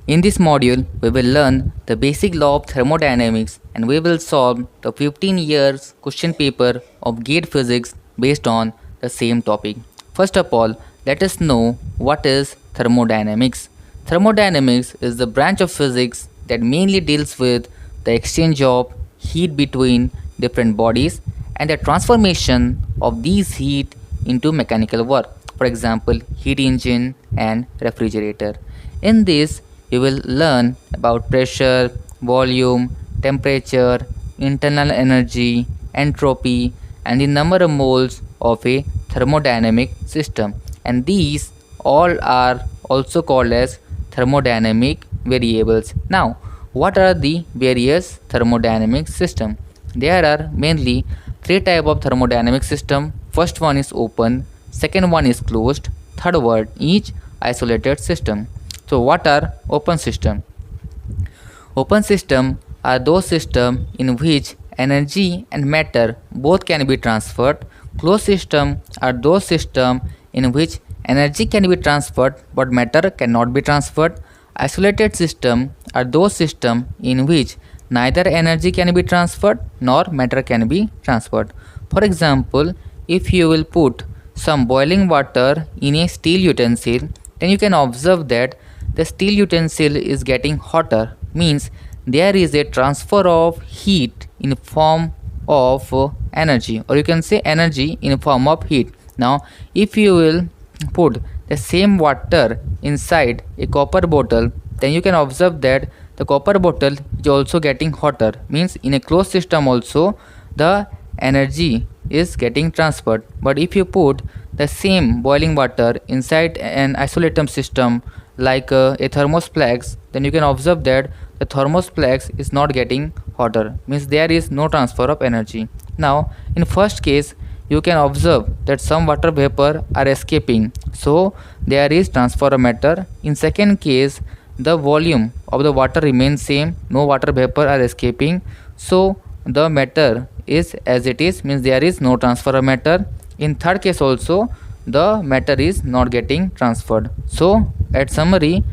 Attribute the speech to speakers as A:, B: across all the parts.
A: In this module, we will learn the basic law of thermodynamics and we will solve the 15 years question paper of GATE physics based on the same topic. First of all, let us know what is thermodynamics. Thermodynamics is the branch of physics that mainly deals with the exchange of heat between different bodies and the transformation of these heat into mechanical work. For example, heat engine and refrigerator. In this, you will learn about pressure, volume, temperature, internal energy, entropy, and the number of moles of a thermodynamic system. And these all are also called as thermodynamic variables. Now, what are the various thermodynamic system? There are mainly three type of thermodynamic system. First one is open, second one is closed, third one is isolated system. So what are open system? Open system are those system in which energy and matter both can be transferred. Closed system are those system in which energy can be transferred but matter cannot be transferred. Isolated system are those system in which neither energy can be transferred nor matter can be transferred. For example, if you will put some boiling water in a steel utensil, then you can observe that the steel utensil is getting hotter, means there is a transfer of heat in form of energy, or you can say energy in form of heat. Now if you will put the same water inside a copper bottle, then you can observe that the copper bottle is also getting hotter, means in a closed system also the energy is getting transferred. But if you put the same boiling water inside an isolated system like a thermosflask, then you can observe that the thermosflask is not getting hotter, means there is no transfer of energy. Now in first case you can observe that some water vapor are escaping, so there is transfer of matter. In second case, the volume of the water remains same, no water vapor are escaping, so the matter is as it is, means there is no transfer of matter. In third case also the matter is not getting transferred. So at summary,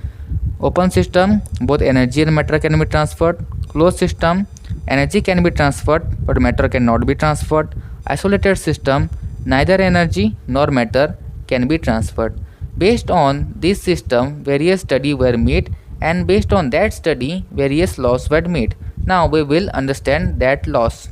A: open system both energy and matter can be transferred. Closed system energy can be transferred but matter cannot be transferred. Isolated system neither energy nor matter can be transferred. Based on this system various studies were made and based on that study various laws were made. Now we will understand that laws.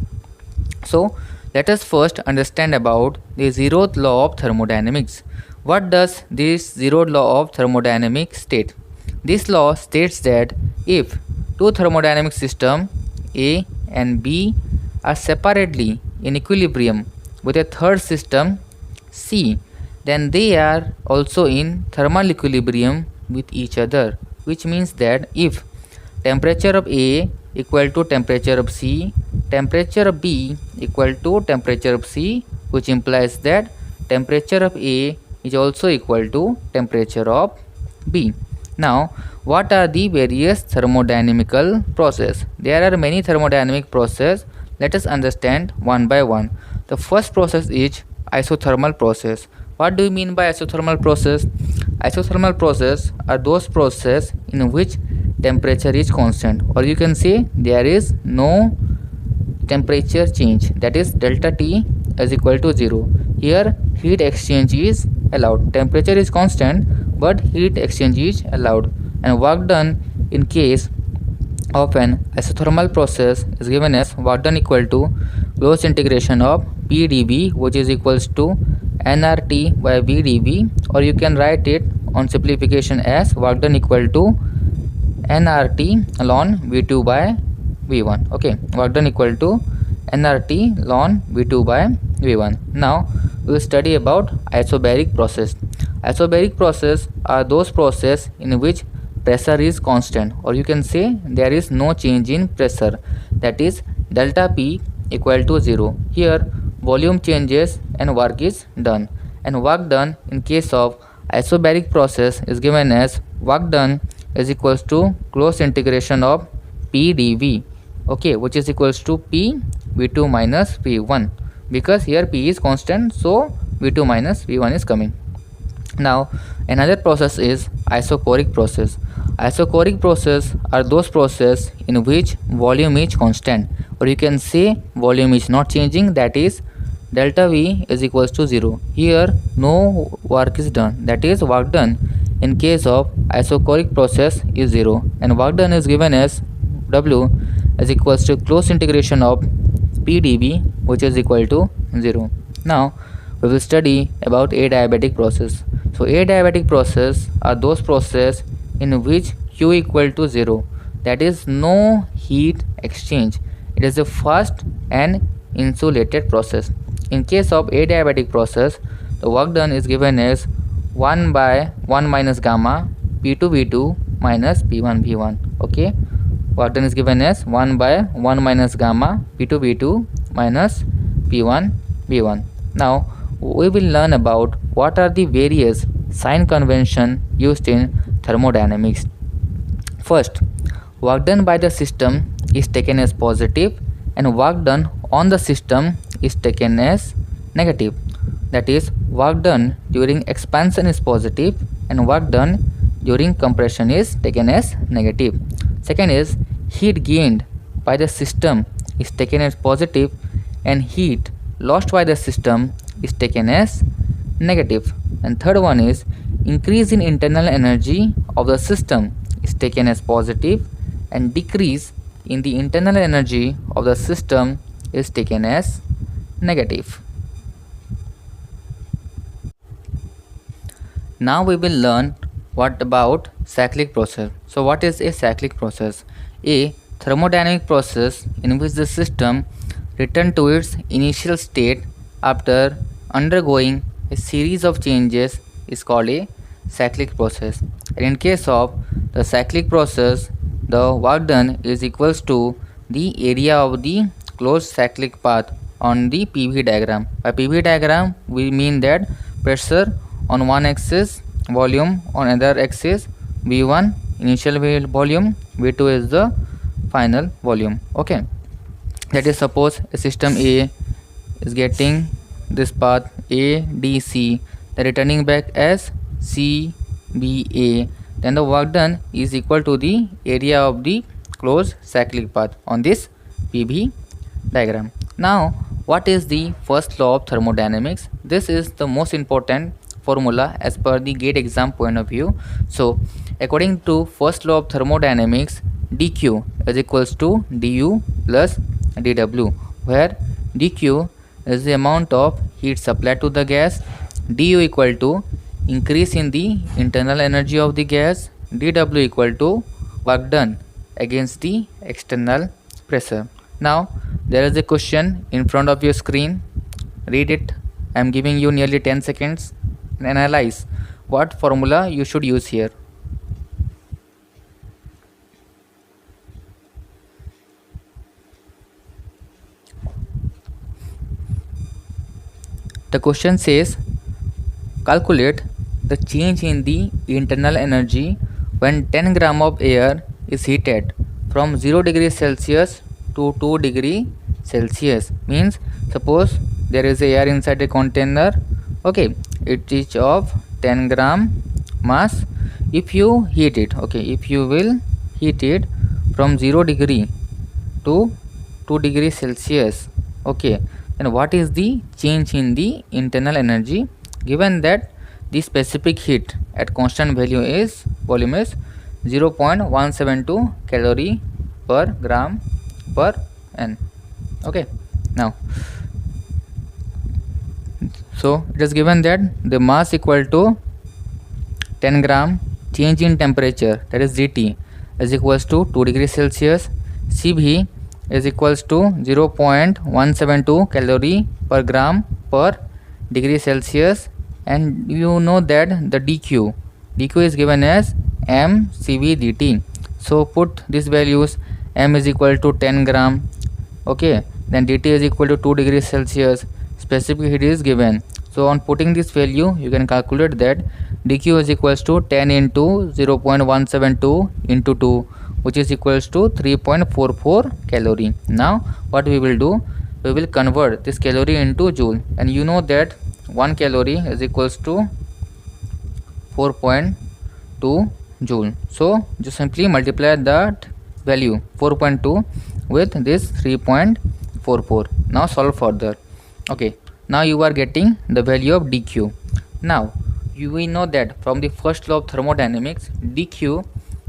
A: So let us first understand about the zeroth law of thermodynamics. What does this zeroth law of thermodynamics state? This law states that if two thermodynamic systems A and B are separately in equilibrium with a third system C, then they are also in thermal equilibrium with each other, which means that if temperature of A equal to temperature of C, temperature of B equal to temperature of C, which implies that temperature of A is also equal to temperature of B. Now what are the various thermodynamical process? There are many thermodynamic process. Let us understand one by one. The first process is isothermal process. What do you mean by isothermal process? Isothermal process are those process in which temperature is constant, or you can say there is no temperature change, that is delta T is equal to 0. Here heat exchange is allowed. Temperature is constant but heat exchange is allowed, and work done in case of an isothermal process is given as work done equal to closed integration of P dV, which is equals to nRT by V dV, or you can write it on simplification as work done equal to nRT ln V2 by V1. Okay, work done equal to nRT ln V2 by V1. Now we will study about isobaric process. Isobaric process are those process in which pressure is constant, or you can say there is no change in pressure, that is delta P equal to 0. Here volume changes and work is done, and work done in case of isobaric process is given as work done is equals to closed integration of P dV, okay, which is equals to P V2 minus V1, because here P is constant, so V2 minus V1 is coming. Now another process is isochoric process. Isochoric process are those processes in which volume is constant, or you can say volume is not changing, that is delta V is equals to 0. Here no work is done, that is work done in case of isochoric process is 0, and work done is given as W is equals to close integration of PdV, which is equal to 0. Now we will study about adiabatic process. So adiabatic process are those processes in which Q equal to 0, that is no heat exchange. It is a fast and insulated process. In case of adiabatic process, the work done is given as 1 by 1 minus gamma P2 V2 minus P1 V1. Okay, work done is given as 1 by 1 minus gamma P2 V2 minus P1 V1. Now we will learn about what are the various sign convention used in thermodynamics. First, work done by the system is taken as positive and work done on the system is taken as negative. That is, work done during expansion is positive and work done during compression is taken as negative. Second is, heat gained by the system is taken as positive and heat lost by the system is taken as negative. And third one is, increase in internal energy of the system is taken as positive and decrease in the internal energy of the system is taken as negative. Now we will learn what about cyclic process. So what is a cyclic process? A thermodynamic process in which the system returns to its initial state after undergoing a series of changes is called a cyclic process. And in case of the cyclic process, the work done is equals to the area of the closed cyclic path on the PV diagram. By PV diagram, we mean that pressure on one axis, volume on other axis, V1 initial volume, V2 is the final volume. Okay, that is, suppose a system A is getting this path ADC, then returning back as CBA, then the work done is equal to the area of the closed cyclic path on this PV diagram. Now what is the first law of thermodynamics? This is the most important formula as per the GATE exam point of view. So according to first law of thermodynamics, dq is equals to du plus dw, where dq is the amount of heat supplied to the gas, du equal to increase in the internal energy of the gas, dw equal to work done against the external pressure. Now there is a question in front of your screen. Read it. I am giving you nearly 10 seconds and analyze what formula you should use here. The question says, calculate the change in the internal energy when 10 gram of air is heated from 0 degrees Celsius to 2 degree Celsius. Means suppose there is a air inside a container. Okay, it is of 10 gram mass. If you heat it, okay, if you will heat it from 0 degree to 2 degree Celsius, okay, then what is the change in the internal energy given that the specific heat at constant volume is 0.172 calorie per gram per n. Okay, now so it is given that the mass equal to 10 gram, change in temperature, that is dt, is equals to 2 degrees Celsius, Cv is equals to 0.172 calorie per gram per degree Celsius, and you know that the dq is given as mCv dt. So put these values. M is equal to 10 gram, okay, then dt is equal to 2 degrees Celsius, specific heat is given. So on putting this value, you can calculate that dq is equals to 10 into 0.172 into 2, which is equals to 3.44 calorie. Now what we will do, we will convert this calorie into joule, and you know that 1 calorie is equals to 4.2 joule. So just simply multiply that value 4.2 with this 3.44. Now solve further. Okay, now you are getting the value of dq. Now we know that from the first law of thermodynamics, dq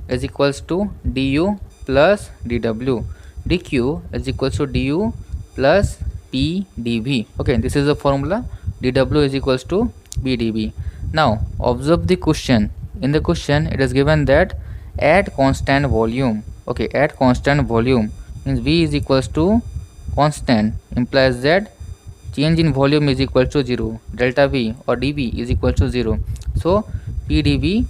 A: is equals to du plus dw. dq is equals to du plus p dv. Okay, this is the formula. dw is equals to b dv. Now observe the question. In the question it is given that at constant volume. Okay, at constant volume means v is equals to constant, implies that change in volume is equal to 0, delta v or dv is equal to 0. So p dv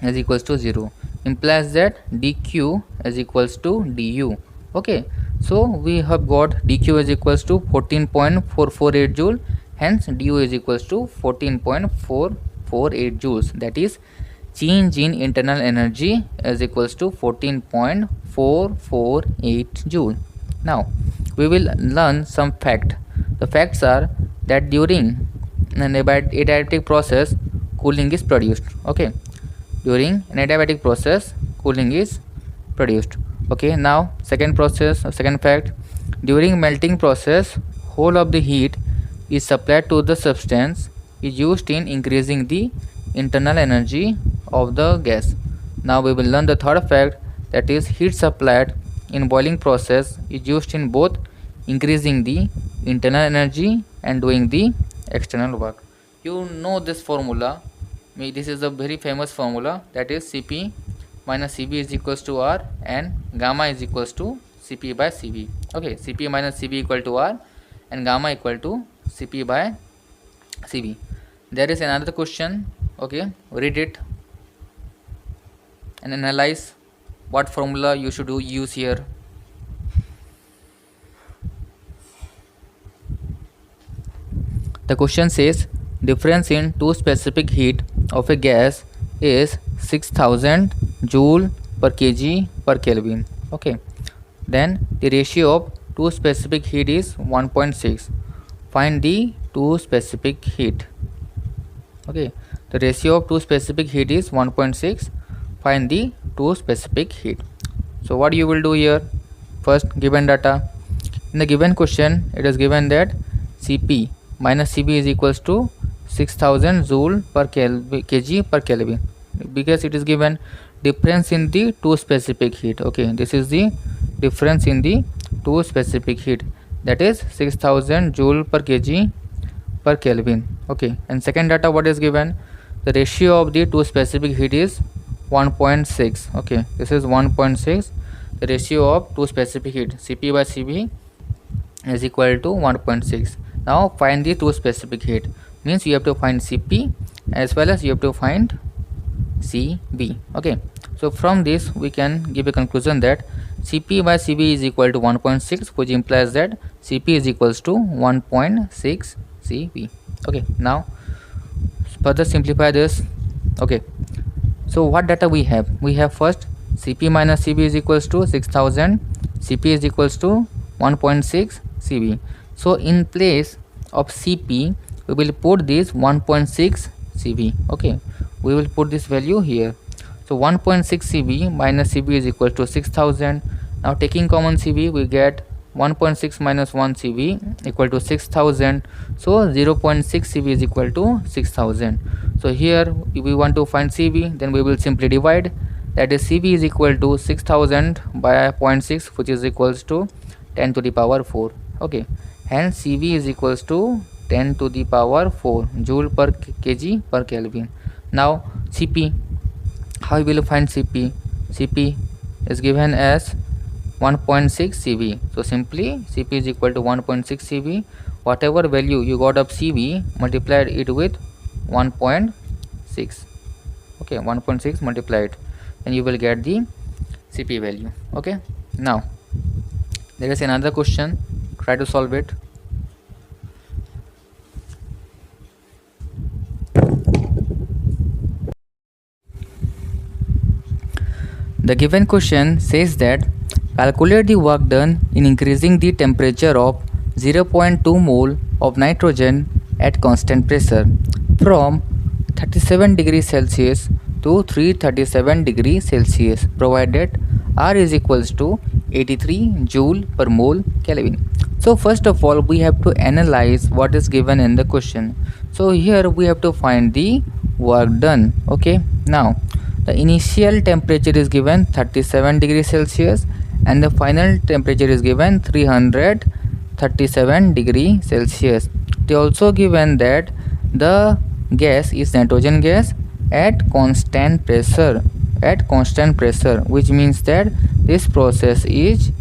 A: is equals to 0, implies that dq is equals to du. Okay, so we have got dq is equals to 14.448 joule, hence du is equals to 14.448 joules, that is change in internal energy is equals to 14.448 joule. Now we will learn some fact. The facts are that during an adiabatic process cooling is produced. Okay, during an adiabatic process cooling is produced. Okay, now second fact, during melting process whole of the heat is supplied to the substance is used in increasing the internal energy of the gas. Now we will learn the third fact, that is heat supplied in boiling process is used in both increasing the internal energy and doing the external work. You know this formula. This is a very famous formula, that is Cp minus Cv is equals to R and gamma is equals to Cp by Cv. Okay, Cp minus Cv equal to R and gamma equal to Cp by Cv. There is another question. Okay, read it and analyze what formula you should use here. The question says difference in two specific heat of a gas is 6000 joule per kg per Kelvin. Okay, then the ratio of two specific heat is 1.6. Find the two specific heat. Okay, the ratio of two specific heat is 1.6. Find the two specific heat. So what you will do here? First, given data. In the given question it is given that Cp minus Cv is equals to 6000 joule per kg per Kelvin, because it is given difference in the two specific heat. Okay, this is the difference in the two specific heat, that is 6000 joule per kg per Kelvin. Okay, and second data what is given, the ratio of the two specific heat is 1.6. okay, this is 1.6. The ratio of two specific heat Cp by Cv is equal to 1.6. Now find the two specific heat, means you have to find Cp as well as you have to find Cv. Okay, so from this we can give a conclusion that Cp by Cv is equal to 1.6, which implies that Cp is equals to 1.6 Cv. Okay, now further simplify this. Okay, so what data we have? We have first Cp minus Cv is equals to 6000, Cp is equals to 1.6 Cv. So in place of Cp we will put this 1.6 Cv. Okay, we will put this value here. So 1.6 Cv minus Cv is equal to 6000. Now taking common Cv we get 1.6 minus 1 Cv equal to 6000. So 0.6 Cv is equal to 6000. So here if we want to find Cv, then we will simply divide, that is Cv is equal to 6000 by 0.6, which is equals to 10 to the power 4. Okay, hence Cv is equals to 10 to the power 4 joule per kg per Kelvin. Now Cp, how we will find Cp? Cp is given as 1.6 Cv. So simply Cp is equal to 1.6 Cv. Whatever value you got of Cv, multiplied it with 1.6. Okay, 1.6 multiplied, and you will get the Cp value. Okay, now there is another question. Try to solve it. The given question says that calculate the work done in increasing the temperature of 0.2 mole of nitrogen at constant pressure from 37 degrees Celsius to 337 degrees Celsius, provided R is equals to 83 joule per mole Kelvin. So first of all, we have to analyze what is given in the question. So here we have to find the work done. Okay, now the initial temperature is given 37 degrees Celsius and the final temperature is given 337 degrees Celsius. They also given that the gas is nitrogen gas at constant pressure, which means that this process is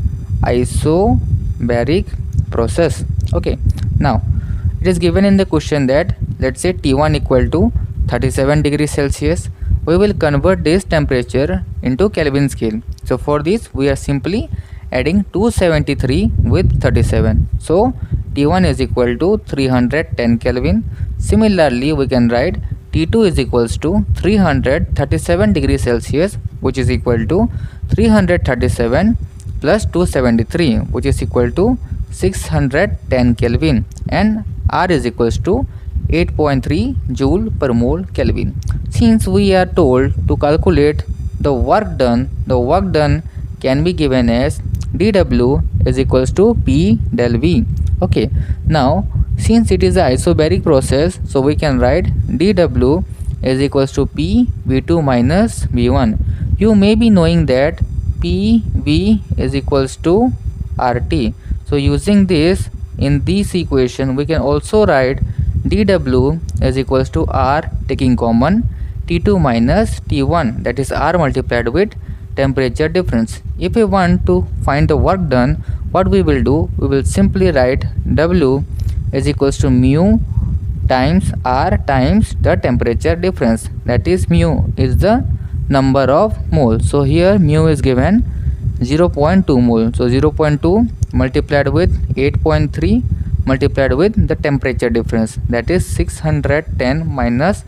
A: isobaric process. Okay, now it is given in the question that let's say T1 equal to 37 degrees Celsius. We will convert this temperature into Kelvin scale. So for this we are simply adding 273 with 37. So T1 is equal to 310 Kelvin. Similarly, we can write T2 is equals to 337 degrees Celsius, which is equal to 337 plus 273, which is equal to 610 Kelvin, and R is equals to 8.3 joule per mole Kelvin. Since we are told to calculate the work done can be given as dW is equals to P del V. Okay, now since it is an isobaric process, so we can write dW is equals to P V2 minus V1. You may be knowing that PV is equals to RT. So using this, in this equation we can also write dW is equals to R taking common T2 minus T1, that is R multiplied with temperature difference. If we want to find the work done, what we will do, we will simply write W is equals to mu times R times the temperature difference, that is mu is the number of moles. So here mu is given 0.2 mole. So 0.2 multiplied with 8.3 multiplied with the temperature difference, that is 610 minus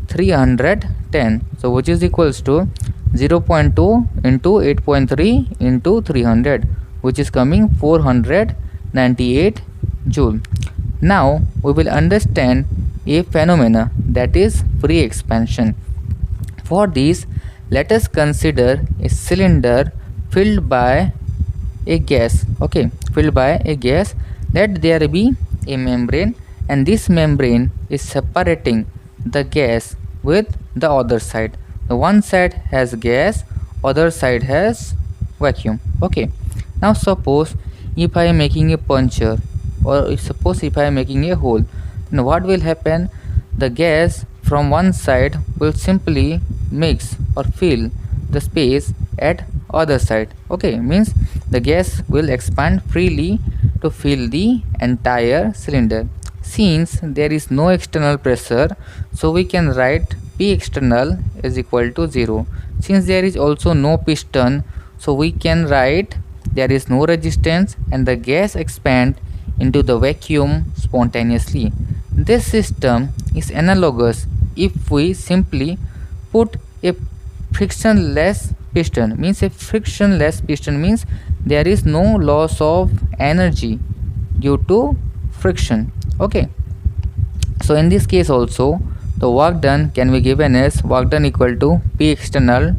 A: 310. So which is equals to 0.2 into 8.3 into 300, which is coming 498 joule. Now we will understand a phenomena, that is free expansion. For this, let us consider a cylinder filled by a gas. Okay, filled by a gas. Let there be a membrane, and this membrane is separating the gas with the other side. The one side has gas, other side has vacuum. Okay, now suppose if I am making a puncture, or suppose if I am making a hole, then what will happen? The gas from one side will simply mix or fill the space at other side. Okay, means the gas will expand freely to fill the entire cylinder. Since there is no external pressure, so we can write P external is equal to 0. Since there is also no piston, so we can write there is no resistance and the gas expand into the vacuum spontaneously. This system is analogous if we simply put a frictionless piston. Means a frictionless piston means there is no loss of energy due to friction. Okay, so in this case also the work done can be given as work done equal to P external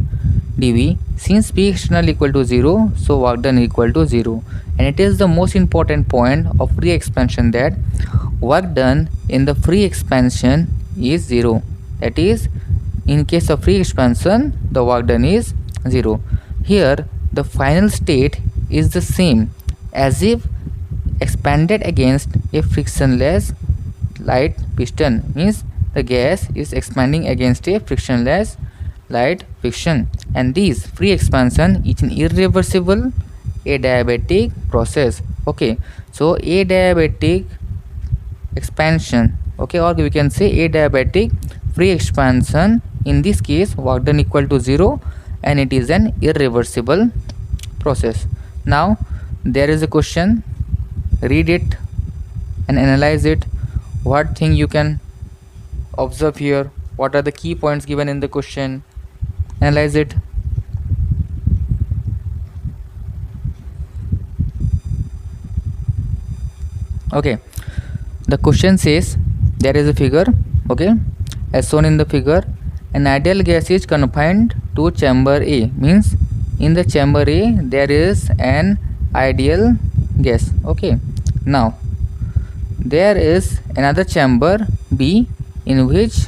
A: dV. Since P external equal to 0, so work done equal to 0, and it is the most important point of free expansion, that work done in the free expansion is 0. That is, in case of free expansion the work done is 0. Here the final state is the same as if expanded against a frictionless light piston, means the gas is expanding against a frictionless light friction, and this free expansion is an irreversible adiabatic process. Okay, so adiabatic expansion, okay, or we can say adiabatic free expansion, in this case work done equal to 0 and it is an irreversible process. Now there is a question, read it and analyze it. What thing you can observe here? What are the key points given in the question? Analyze it. Okay, the question says there is a figure, okay, as shown in the figure, an ideal gas is confined to chamber A, means in the chamber A there is an ideal gas. Okay, now there is another chamber B in which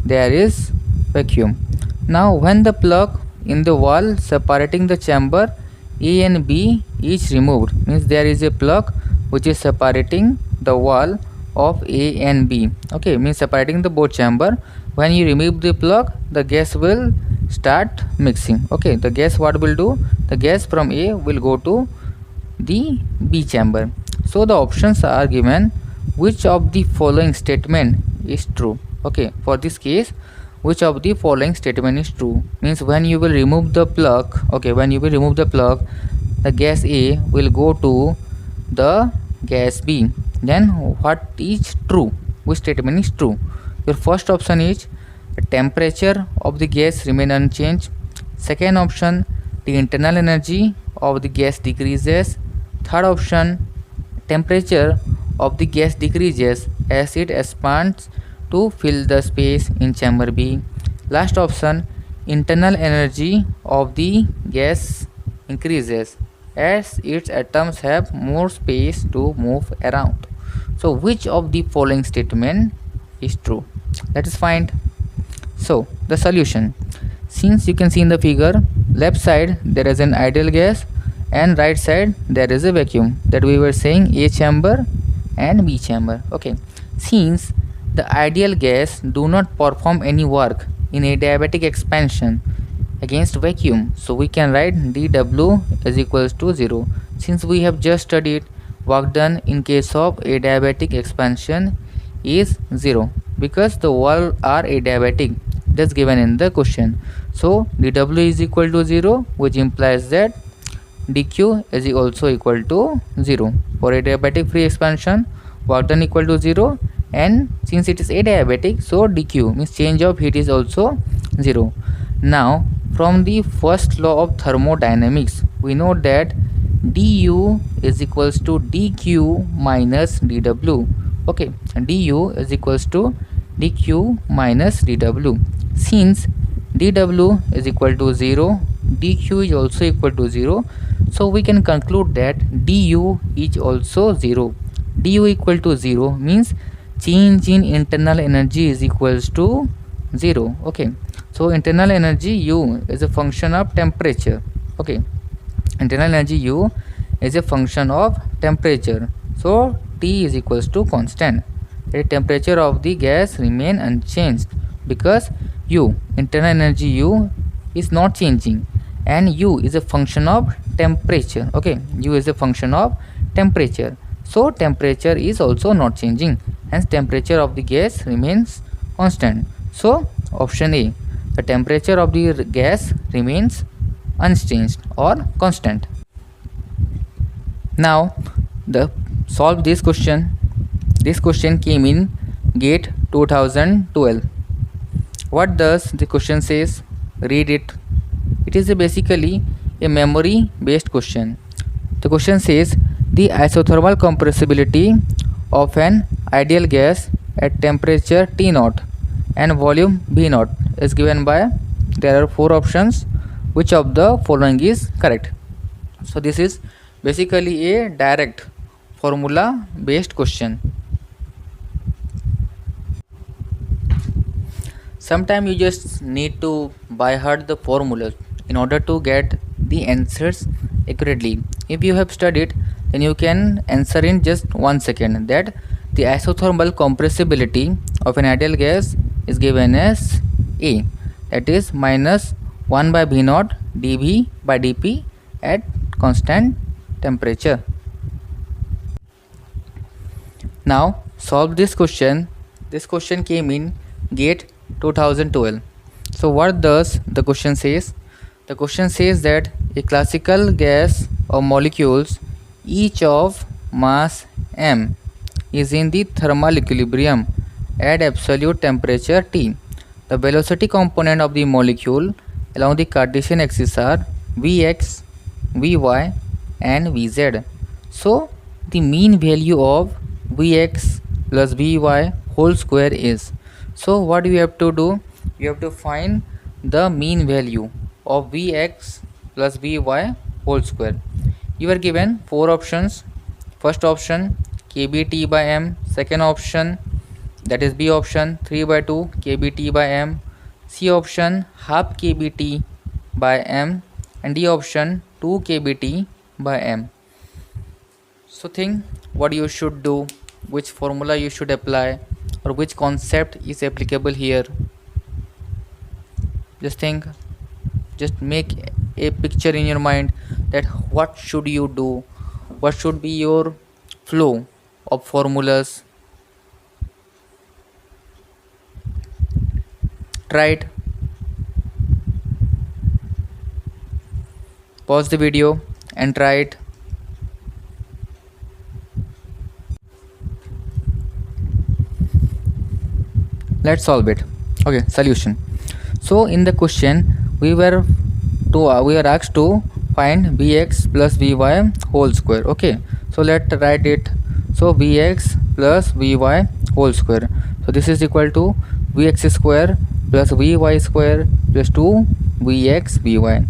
A: there is vacuum. Now when the plug in the wall separating the chamber A and B is removed, means there is a plug which is separating the wall of A and B. Okay, means separating the both chamber. When you remove the plug, the gas will start mixing. Okay, the gas what will do? The gas from A will go to the B chamber. So the options are given. Which of the following statement is true? Okay, for this case, which of the following statement is true? Means when you will remove the plug, okay, when you will remove the plug, the gas A will go to the gas B. Then what is true? Which statement is true? Your first option is the temperature of the gas remain unchanged. Second option, the internal energy of the gas decreases. Third option, temperature of the gas decreases as it expands to fill the space in chamber B. Last option, internal energy of the gas increases as its atoms have more space to move around. So which of the following statement is true? Let us find. So the solution, since you can see in the figure, left side there is an ideal gas and right side there is a vacuum, that we were saying A chamber and B chamber. Okay, since the ideal gas do not perform any work in adiabatic expansion against vacuum, so we can write dW is equals to 0. Since we have just studied work done in case of adiabatic expansion is 0 because the wall are adiabatic, that's given in the question. So dW is equal to 0, which implies that dq is also equal to 0. For adiabatic free expansion, work done equal to 0, and since it is adiabatic, so dq means change of heat is also 0. Now from the first law of thermodynamics, we know that du is equals to dq minus dw. Okay, du is equals to dq minus dw. Since dw is equal to 0, dq is also equal to 0, so we can conclude that du is also 0. Du equal to 0 means change in internal energy is equals to 0. Okay, so internal energy U is a function of temperature. Okay, internal energy U is a function of temperature, so T is equals to constant. The temperature of the gas remain unchanged because U, internal energy U, is not changing, and U is a function of temperature. Okay, U is a function of temperature, so temperature is also not changing, hence temperature of the gas remains constant. So option A, the temperature of the gas remains unchanged or constant. Now the solve this question. This question came in GATE 2012. What does the question says? Read it. It is basically a memory based question. The question says the isothermal compressibility of an ideal gas at temperature T0 and volume V0 is given by, there are 4 options. Which of the following is correct? So this is basically a direct formula based question. Sometimes you just need to by heart the formulas in order to get the answers accurately. If you have studied, then you can answer in just 1 second that the isothermal compressibility of an ideal gas is given as A, that is minus 1 by V0 dV by dP at constant temperature. Now solve this question. This question came in GATE 2012. So what does the question says? The question says that a classical gas or molecules each of mass m is in the thermal equilibrium at absolute temperature T. The velocity component of the molecule along the Cartesian axis are Vx, Vy and Vz. So the mean value of Vx plus Vy whole square is. So what you have to do? you have to find the mean value of Vx plus Vy whole square. You are given four options. First option kBt by m, second option that is B option 3 by 2 kBt by m, C option half kBt by m, and D option 2 kBt by m. So think what you should do, which formula you should apply, or which concept is applicable here. Just think, just make a picture in your mind that what should you do, what should be your flow of formulas. Try it. Pause the video and try it. Let's solve it. Okay, solution. So in the question we were asked to find Vx plus Vy whole square. Okay, so let's write it. So Vx plus Vy whole square, so this is equal to Vx square plus Vy square plus 2 Vx Vy.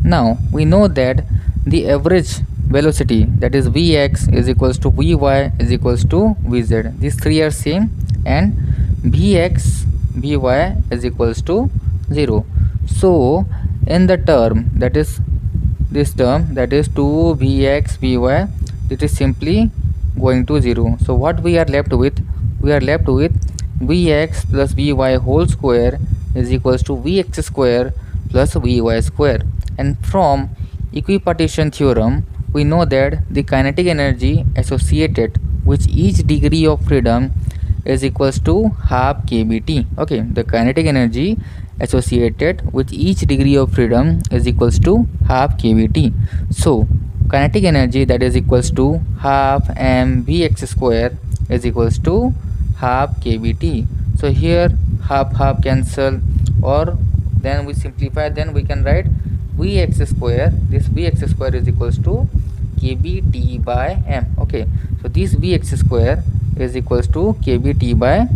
A: Now we know that the average velocity, that is Vx, is equals to Vy is equals to Vz. These three are same, and Vx Vy is equals to 0. So in the term, that is this term, that is 2 Vx Vy, it is simply going to 0. So what we are left with? We are left with Vx plus Vy whole square is equals to Vx square plus Vy square. And from equipartition theorem, we know that the kinetic energy associated with each degree of freedom is equals to half kBt. Okay, the kinetic energy associated with each degree of freedom is equals to half kBt. So kinetic energy, that is equals to half mvx square is equals to half kBt. So here half cancel, or then we simplify, then we can write Vx square, this Vx square is equals to kBt by m. Okay, so this Vx square is equals to kBt by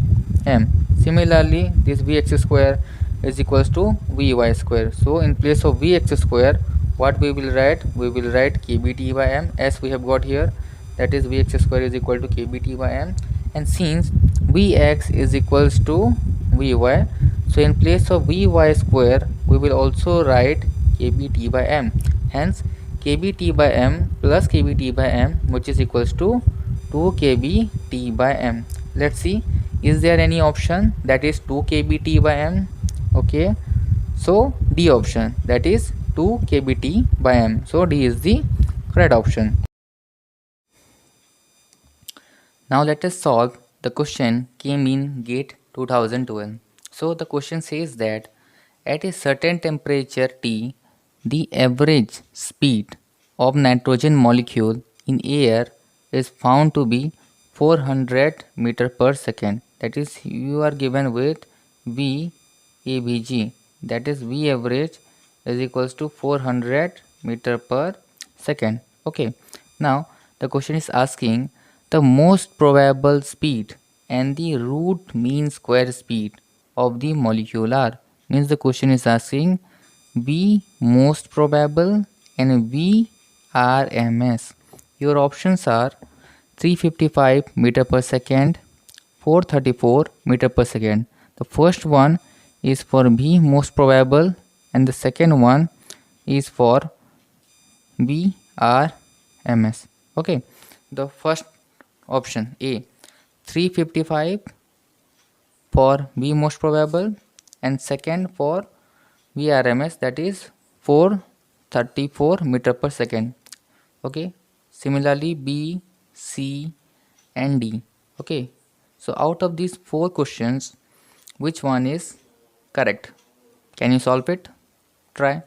A: m. Similarly, this Vx square is equals to Vy square. So in place of Vx square, what we will write? We will write kBt by m, as we have got here, that is Vx square is equal to kBt by m. And since Vx is equals to Vy, so in place of Vy square we will also write kBt by m. Hence kBt by m plus kBt by m, which is equals to 2 kBt by m. Let's see, is there any option that is 2 kBt by m? Okay, so D option, that is 2 kBt by m. So D is the correct option. Now let us solve the question came in GATE 2012. So the question says that at a certain temperature T, the average speed of nitrogen molecule in air is found to be 400 meter per second. That is, you are given with V AVG, that is V average is equals to 400 meter per second. Okay, now the question is asking the most probable speed and the root mean square speed of the molecule are. Means the question is asking V most probable and V RMS. Your options are 355 meter per second, 434 meter per second. The first one is for V most probable and the second one is for VRMS. Okay, the first option A, 355 for V most probable and second for VRMS, that is 434 meter per second. Okay, similarly B, C and D. Okay, so out of these four questions, which one is correct? Can you solve it? Try.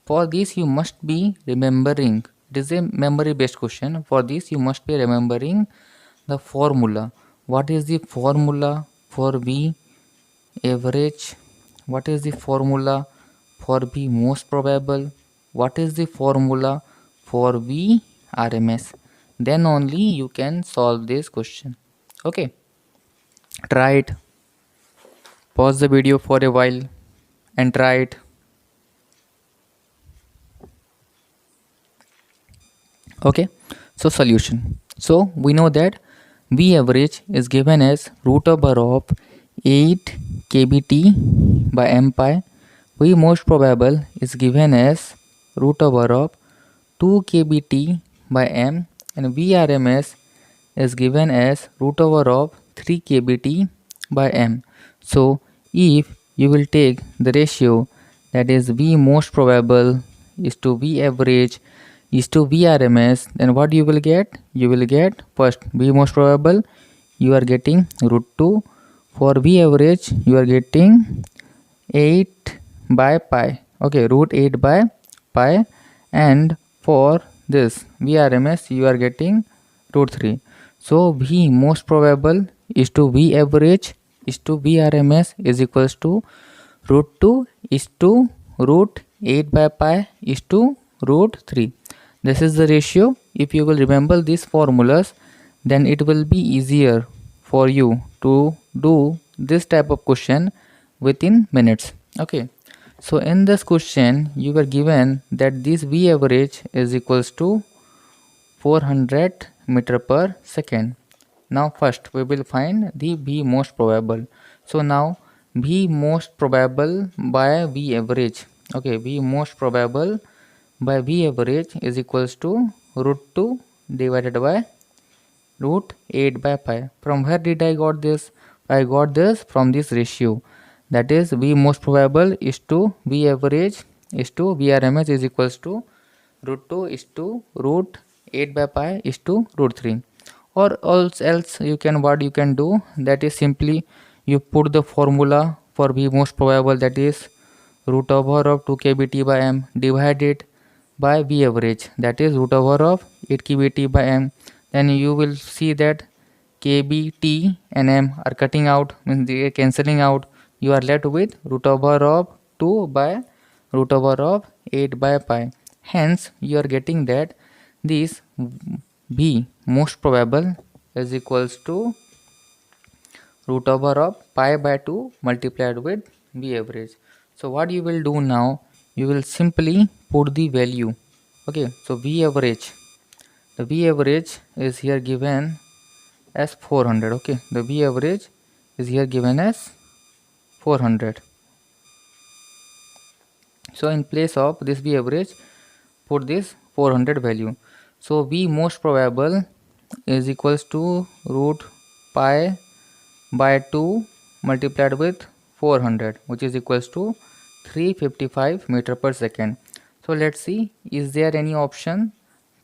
A: For this you must be remembering, it is a memory based question. For this you must be remembering the formula. What is the formula for V average? What is the formula for V most probable? What is the formula for V RMS? Then only you can solve this question. Okay, try it. Pause the video for a while and try it. Okay, so solution. So we know that V average is given as root over of 8 kBt by m pi. V most probable is given as root over of 2 kBt by m, and Vrms is given as root over of 3 kBt by m. So if you will take the ratio, that is V most probable is to V average is to Vrms, then what you will get? You will get first V most probable, you are getting root 2. For V average you are getting 8 by pi, okay, root 8 by pi, and for this Vrms you are getting root 3. So V most probable is to V average is to Vrms is equals to root 2 is to root 8 by pi is to root 3. This is the ratio. If you will remember these formulas, then it will be easier for you to do this type of question within minutes. Okay, so in this question you were given that this V average is equals to 400 meter per second. Now first we will find the V most probable. So now V most probable by V average. Okay, V most probable by V average is equals to root 2 divided by root 8 by pi. From where did I got this? I got this from this ratio. That is V most probable is to V average is to Vrms is equals to root 2 is to root 8 by pi is to root 3. Or else you can, what you can do, that is simply you put the formula for V most probable, that is root over of 2 kBt by m divided by V average, that is root over of 8 kBt by m. Then you will see that kBt and m are cutting out, means they are cancelling out. You are left with root over of 2 by root over of 8 by pi. Hence you are getting that this V most probable is equals to root over of pi by 2 multiplied with V average. So what you will do now, you will simply put the value. Okay, so V average, the V average is here given as 400. Okay, the V average is here given as 400. So in place of this V average, put this 400 value. So V most probable is equals to root pi by 2 multiplied with 400, which is equals to 355 meter per second. So let's see, is there any option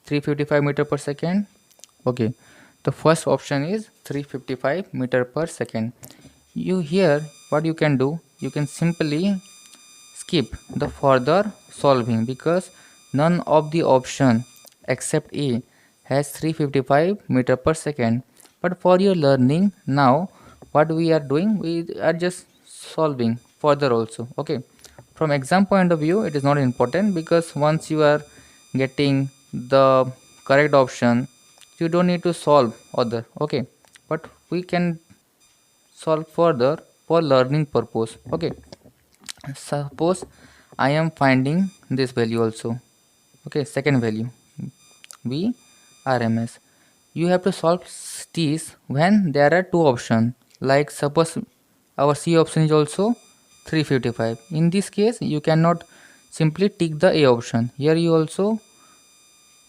A: 355 meter per second? Okay, the first option is 355 meter per second. You here, what you can do, you can simply skip the further solving, because none of the option except A has 355 meter per second. But for your learning now, what we are doing, we are just solving further also. Okay, from exam point of view it is not important, because once you are getting the correct option, you don't need to solve other. Okay, but we can solve further for learning purpose. Okay, suppose I am finding this value also. Okay, second value V RMS. You have to solve these when there are two options. Like suppose our C option is also 355. In this case you cannot simply tick the A option. Here you also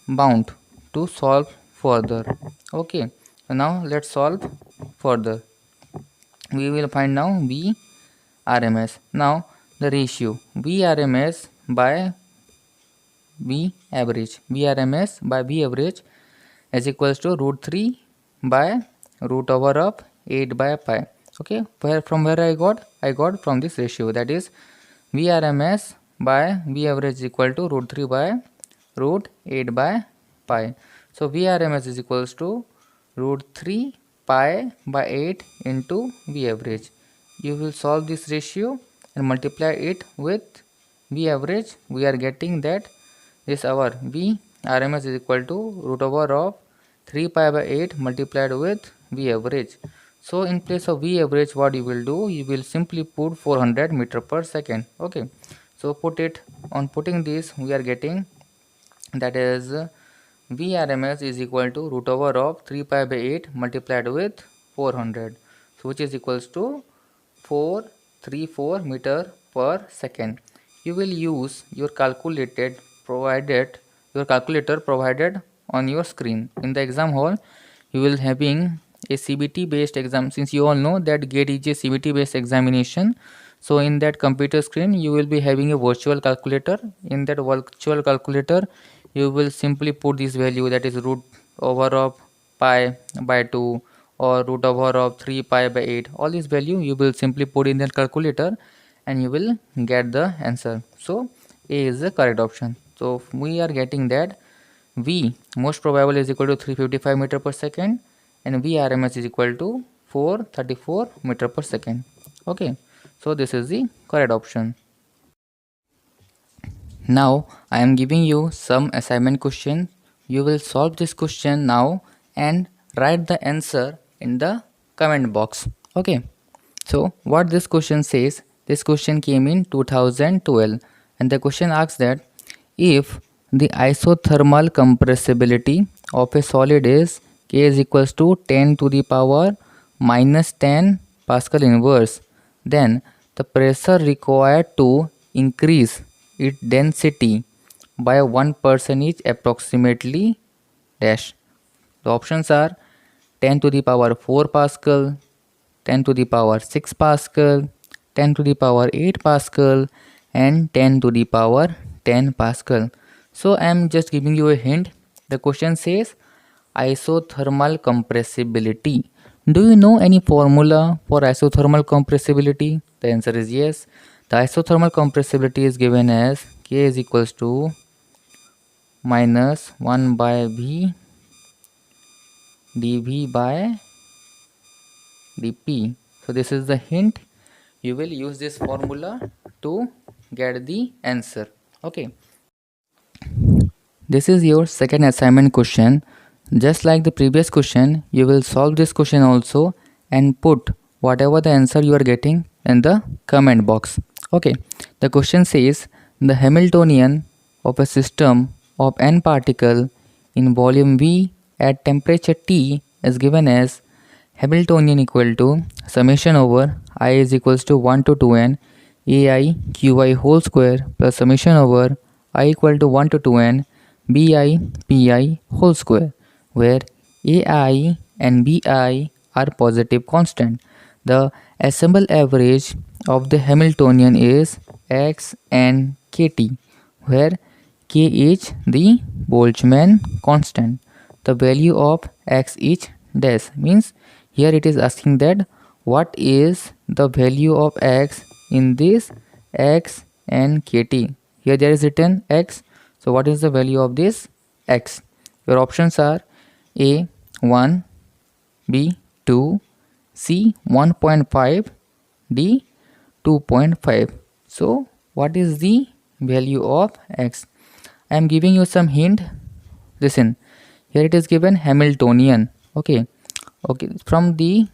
A: bound to solve further. Okay, so now let's solve further. We will find now V RMS. Now the ratio V RMS by V average, V RMS by V average is equals to root 3 by root over of 8 by pi. Okay, from where I got from this ratio, that is V RMS by V average is equal to root 3 by root 8 by pi. So V RMS is equals to root 3 pi by 8 into V average. You will solve this ratio and multiply it with V average. We are getting that this our V RMS is equal to root over of 3 pi by 8 multiplied with V average. So in place of V average, what you will do, you will simply put 400 meter per second. Okay, so put it on putting this, we are getting that is Vrms is equal to root over of 3 pi by 8 multiplied with 400, so which is equals to 434 meter per second. You will use your calculator provided on your screen. In the exam hall, you will having a CBT based exam, since you all know that GATE is a CBT based examination. So in that computer screen, you will be having a virtual calculator. In that virtual calculator, you will simply put this value, that is root over of pi by 2 or root over of 3 pi by 8. All these value you will simply put in that calculator and you will get the answer. So A is the correct option. So we are getting that V most probable is equal to 355 meter per second and Vrms is equal to 434 meter per second. Okay, so this is the correct option. Now I am giving you some assignment question. You will solve this question now and write the answer in the comment box. Okay, so what this question says, this question came in 2012 and the question asks that if the isothermal compressibility of a solid is K is equals to 10 to the power minus 10 Pascal inverse, then the pressure required to increase its density by 1% is approximately dash. The options are 10 to the power 4 Pascal, 10 to the power 6 Pascal, 10 to the power 8 Pascal and 10 to the power 10 Pascal. So I am just giving you a hint. The question says isothermal compressibility. Do you know any formula for isothermal compressibility? The answer is yes. The isothermal compressibility is given as K is equals to minus 1 by V dV by dP. So this is the hint. You will use this formula to get the answer. Okay. This is your second assignment question. Just like the previous question, you will solve this question also and put whatever the answer you are getting in the comment box. Okay. The question says the Hamiltonian of a system of n particle in volume V at temperature T is given as Hamiltonian equal to summation over I is equals to 1 to 2n ai qi whole square plus summation over I equal to 1 to 2n bi pi whole square, where ai and bi are positive constant. The assembled average of the Hamiltonian is x and kt, where k is the Boltzmann constant. The value of x is dash, means here it is asking that what is the value of x in this x and kt. Here there is written x, so what is the value of this x? Your options are A 1, B 2, C 1.5, D 2.5. So what is the value of x? I am giving you some hint. Listen, here it is given Hamiltonian. Okay, from the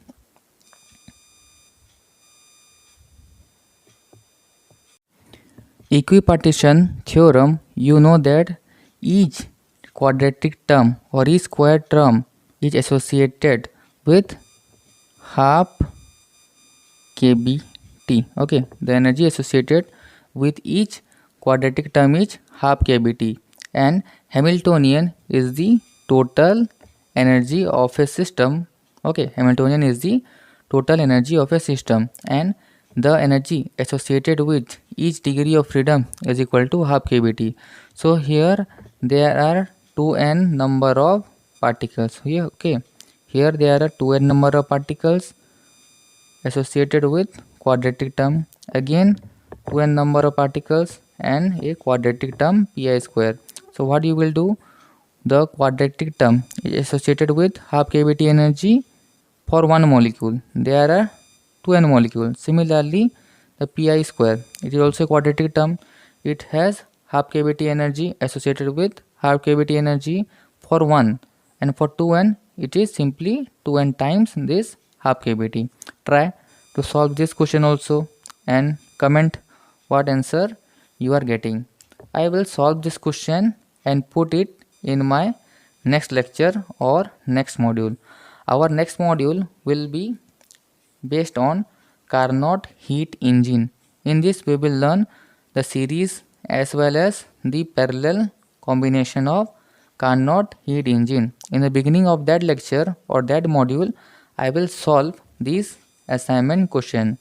A: equipartition theorem, you know that each quadratic term or each square term is associated with half kBt. Okay, the energy associated with each quadratic term is half kBt, and Hamiltonian is the total energy of a system. Okay, Hamiltonian is the total energy of a system, and the energy associated with each degree of freedom is equal to half kBt. So here there are 2n number of particles here. Okay, here there are 2n number of particles associated with quadratic term, again 2n number of particles and a quadratic term pi square. So what you will do, the quadratic term is associated with half kBt energy for one molecule. There are 2n molecules. Similarly, the pi square, it is also a quadratic term. It has half kBt energy associated with half kBt energy for 1, and for 2n it is simply 2n times this आपके बेटी. Try to solve this question also and comment what answer you are getting. I will solve this question and put it in my next lecture or next module. Our next module will be based on Carnot heat engine. In this, we will learn the series as well as the parallel combination of Carnot heat engine. In the beginning of that lecture or that module, I will solve this assignment question.